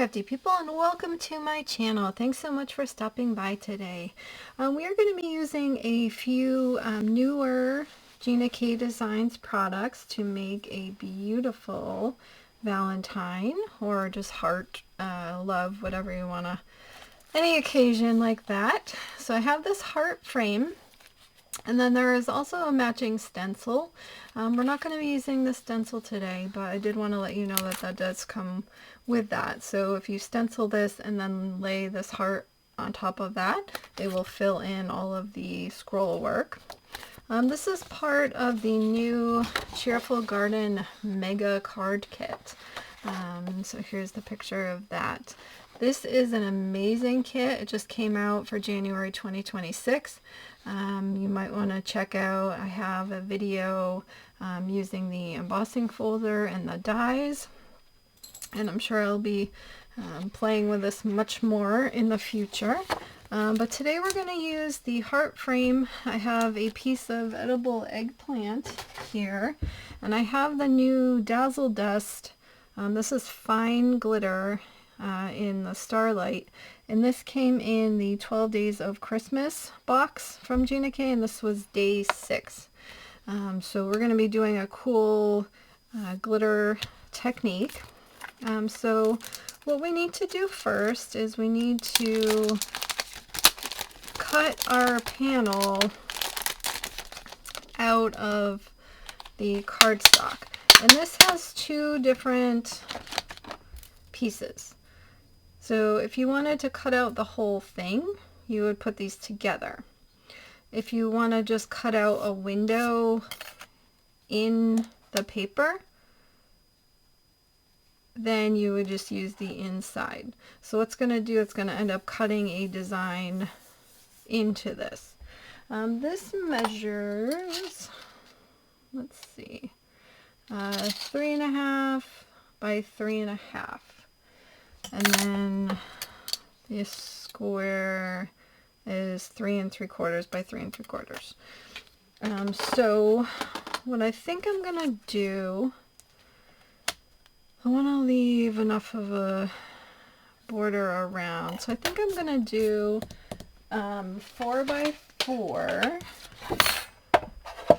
crafty people, and welcome to my channel. Thanks so much for stopping by today. We are going to be using a few newer Gina K Designs products to make a beautiful Valentine or just heart, love, whatever you want to, any occasion like that. So I have this heart frame. And then there is also a matching stencil. We're not going to be using the stencil today, but I did want to let you know that that does come with that. So if you stencil this and then lay this heart on top of that, it will fill in all of the scroll work. This is part of the new Cheerful Garden Mega Card Kit. So here's the picture of that. This is an amazing kit. It just came out for January 2026. You might want to check out, I have a video using the embossing folder and the dies, and I'm sure I'll be playing with this much more in the future. But today we're going to use the heart frame. I have a piece of Edible Eggplant here, and I have the new Dazzle Dust. This is fine glitter in the Starlight, and this came in the 12 Days of Christmas box from Gina K, and this was day 6. So we're going to be doing a cool glitter technique. So what we need to do first is we need to cut our panel out of the cardstock, and this has 2 different pieces. So if you wanted to cut out the whole thing, you would put these together. If you want to just cut out a window in the paper, then you would just use the inside. So what's going to do, it's going to end up cutting a design into this. This measures, let's see, 3.5 by 3.5. And then this square is 3 3/4 by 3 3/4. So what I think I'm gonna do, I want to leave enough of a border around, so I think I'm gonna do 4 by 4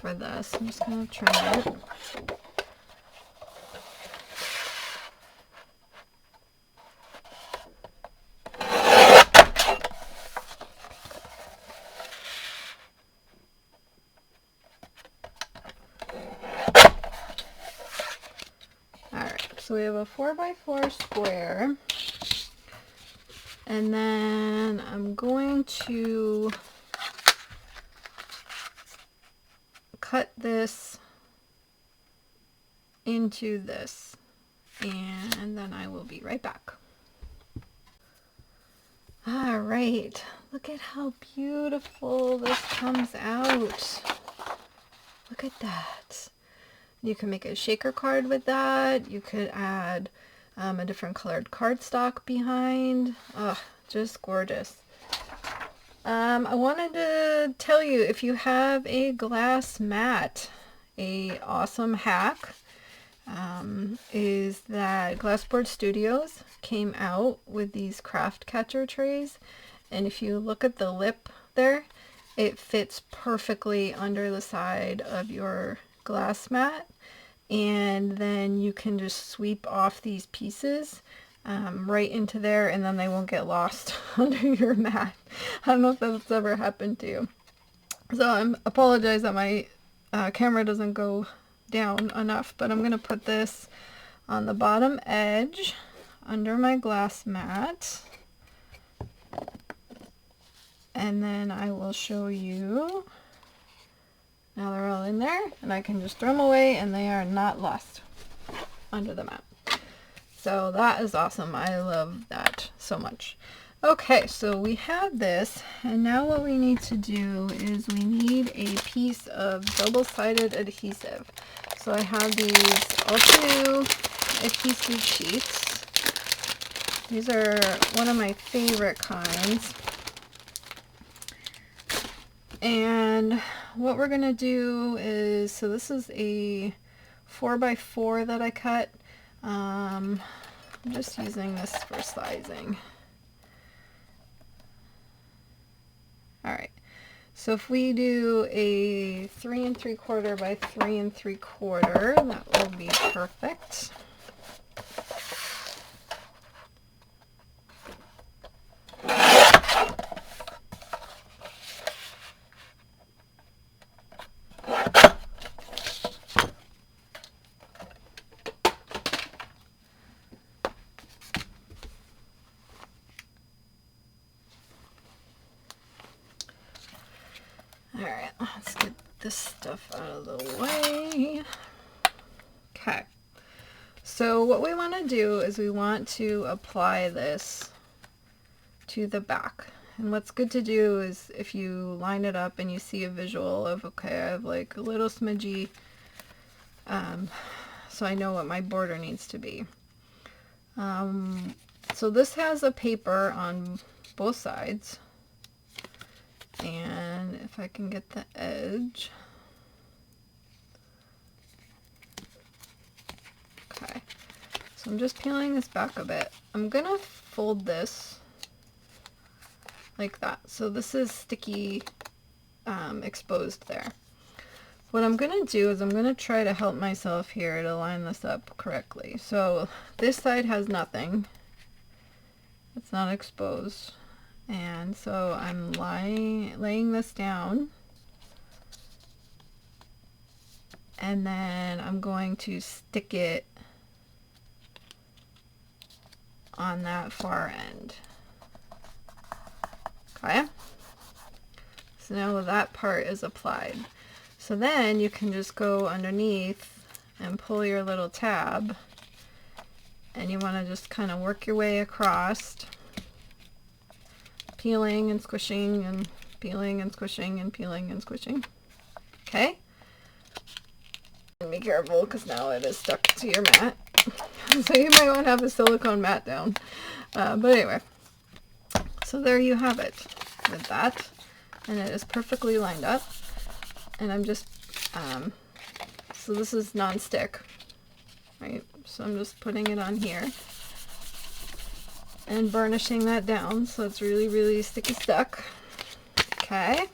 for this. I'm just gonna trim it. So we have a 4 by 4 square, and then I'm going to cut this into this, and then I will be right back. All right, look at how beautiful this comes out. Look at that. You can make a shaker card with that. You could add a different colored cardstock behind. Oh, just gorgeous. I wanted to tell you, if you have a glass mat, a awesome hack is that Glassboard Studios came out with these craft catcher trays. And if you look at the lip there, it fits perfectly under the side of your glass mat, and then you can just sweep off these pieces right into there, and then they won't get lost under your mat. I don't know if that's ever happened to you. So I apologize that my camera doesn't go down enough, but I'm going to put this on the bottom edge under my glass mat, and then I will show you. Now they're all in there, and I can just throw them away, and they are not lost under the mat. So that is awesome. I love that so much. Okay, so we have this, and now what we need to do is we need a piece of double-sided adhesive. So I have these Ultra adhesive sheets. These are one of my favorite kinds. And what we're going to do is, so this is a 4 by 4 that I cut. I'm just using this for sizing. Alright, so if we do a 3 3/4 by 3 3/4, that will be perfect. Alright, let's get this stuff out of the way. Okay, so what we want to do is we want to apply this to the back. And what's good to do is if you line it up and you see a visual of, okay, I have like a little smidgy, so I know what my border needs to be. So this has a paper on both sides. And if I can get the edge. Okay, so I'm just peeling this back a bit. I'm gonna fold this like that. So this is sticky, exposed there. What I'm gonna do is I'm gonna try to help myself here to line this up correctly. So this side has nothing. It's not exposed. And so I'm laying this down, and then I'm going to stick it on that far end. Okay, so now that part is applied. So then you can just go underneath and pull your little tab, and you want to just kind of work your way across, peeling and squishing and peeling and squishing and peeling and squishing. Okay, and be careful because now it is stuck to your mat. So you might want to have a silicone mat down. But anyway, so there you have it with that, and it is perfectly lined up. And I'm just, so this is non-stick, right? So I'm just putting it on here and burnishing that down so it's really, really sticky stuck. Okay,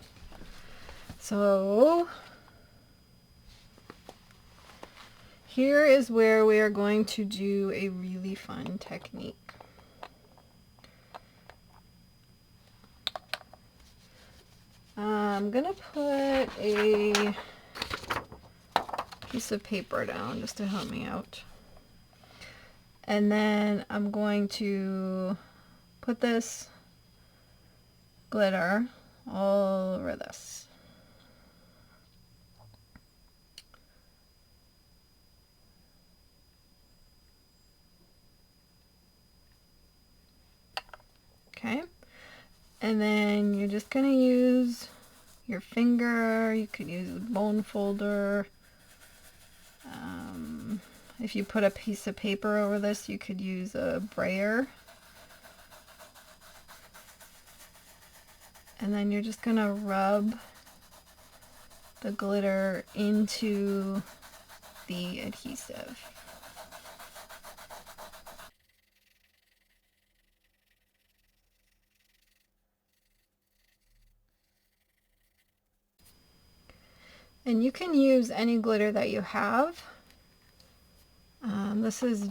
so here is where we are going to do a really fun technique. I'm gonna put a piece of paper down just to help me out. And then I'm going to put this glitter all over this. Okay, and then you're just going to use your finger. You could use a bone folder. If you put a piece of paper over this, you could use a brayer. And then you're just going to rub the glitter into the adhesive. And you can use any glitter that you have. This is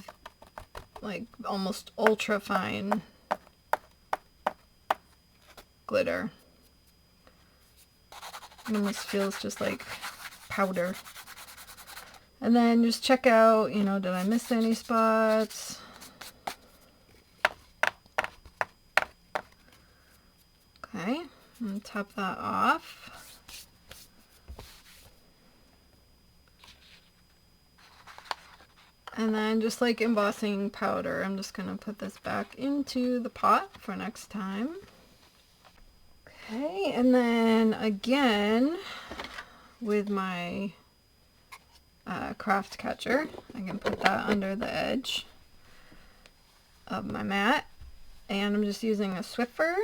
like almost ultra fine glitter. It almost feels just like powder. And then just check out, you know, did I miss any spots? Okay, I'm gonna top that off. And then just like embossing powder, I'm just going to put this back into the pot for next time. Okay, and then again with my craft catcher, I can put that under the edge of my mat. And I'm just using a Swiffer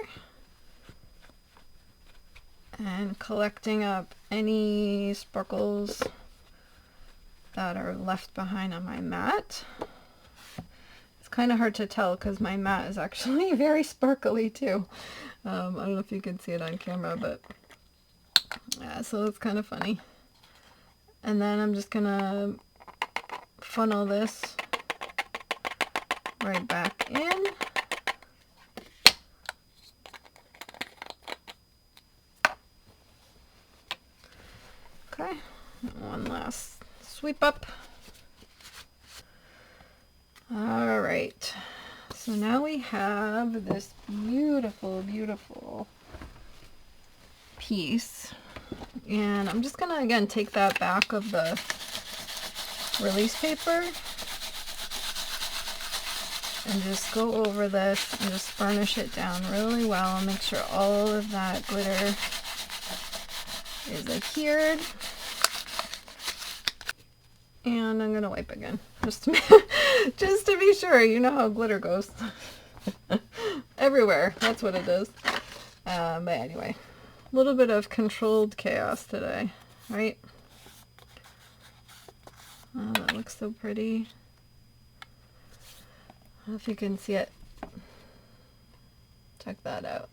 and collecting up any sparkles that are left behind on my mat. It's kind of hard to tell because my mat is actually very sparkly too. I don't know if you can see it on camera, but yeah, so it's kind of funny. And then I'm just gonna funnel this right back in. Okay, one last sweep up. All right, so now we have this beautiful, beautiful piece, and I'm just gonna again take that back of the release paper and just go over this and just burnish it down really well and make sure all of that glitter is adhered. And I'm gonna wipe again, just to be sure. You know how glitter goes everywhere. That's what it is. But anyway, a little bit of controlled chaos today, right? Oh, that looks so pretty. I don't know if you can see it. Check that out.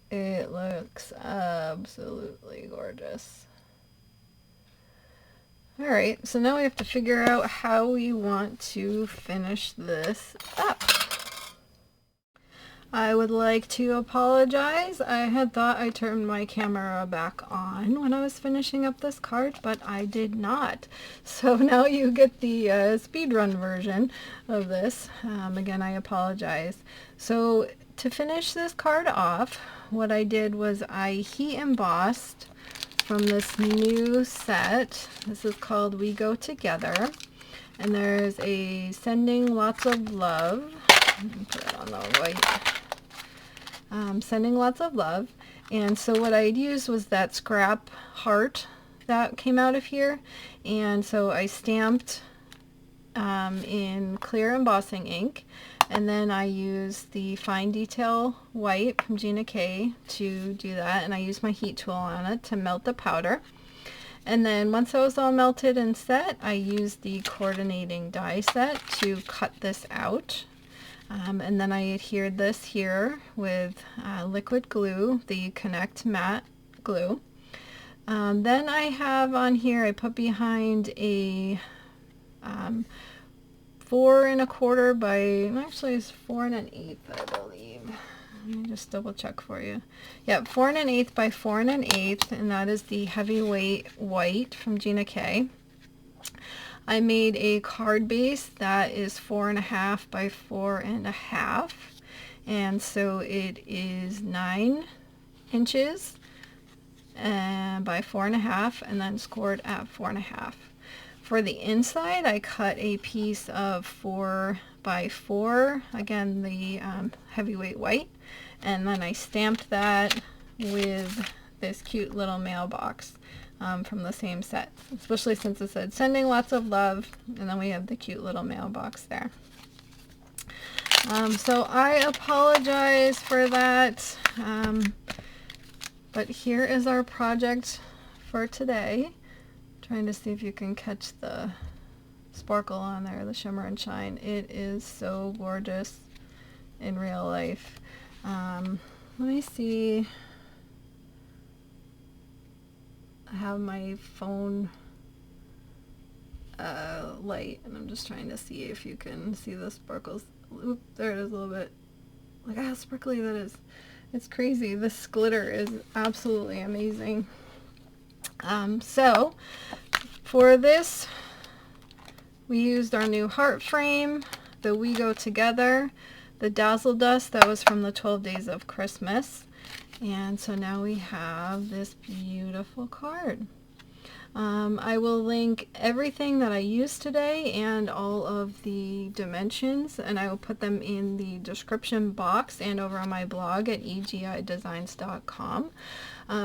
It looks absolutely gorgeous. Alright, so now we have to figure out how we want to finish this up. I would like to apologize. I had thought I turned my camera back on when I was finishing up this card, but I did not. So now you get the speedrun version of this. Again, I apologize. So to finish this card off, what I did was I heat embossed from this new set. This is called We Go Together. And there's a Sending Lots of Love. Let me put it on the white. Sending Lots of Love. And so what I used was that scrap heart that came out of here. And so I stamped in clear embossing ink. And then I used the fine detail white from Gina K to do that. And I used my heat tool on it to melt the powder. And then once it was all melted and set, I used the coordinating die set to cut this out. And then I adhered this here with liquid glue, the Connect Matte glue. Then I have on here, I put behind a 4 1/4 by, actually it's 4 1/8, I believe. Let me just double check for you. Yeah, 4 1/8 by 4 1/8, and that is the heavyweight white from Gina K. I made a card base that is 4 1/2 by 4 1/2, and so it is 9 inches by 4 1/2, and then scored at 4 1/2. For the inside, I cut a piece of 4 by 4, again the heavyweight white, and then I stamped that with this cute little mailbox from the same set, especially since it said Sending Lots of Love, and then we have the cute little mailbox there. So I apologize for that, but here is our project for today. Trying to see if you can catch the sparkle on there, the shimmer and shine. It is so gorgeous in real life. Let me see. I have my phone light, and I'm just trying to see if you can see the sparkles. Oop, there it is a little bit. Look how sparkly that is. It's crazy. This glitter is absolutely amazing. So for this, we used our new heart frame, the We Go Together, the Dazzle Dust that was from the 12 Days of Christmas, and so now we have this beautiful card. I will link everything that I used today and all of the dimensions, and I will put them in the description box and over on my blog at egidesigns.com.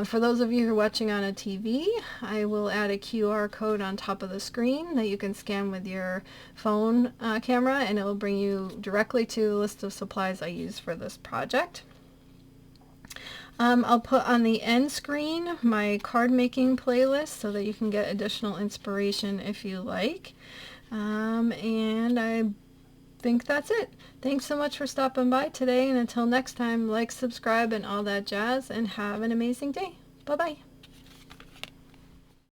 For those of you who are watching on a TV, I will add a QR code on top of the screen that you can scan with your phone camera, and it will bring you directly to the list of supplies I use for this project. I'll put on the end screen my card making playlist so that you can get additional inspiration if you like. And I think that's it. Thanks so much for stopping by today, and until next time, like, subscribe, and all that jazz, and have an amazing day. Bye-bye.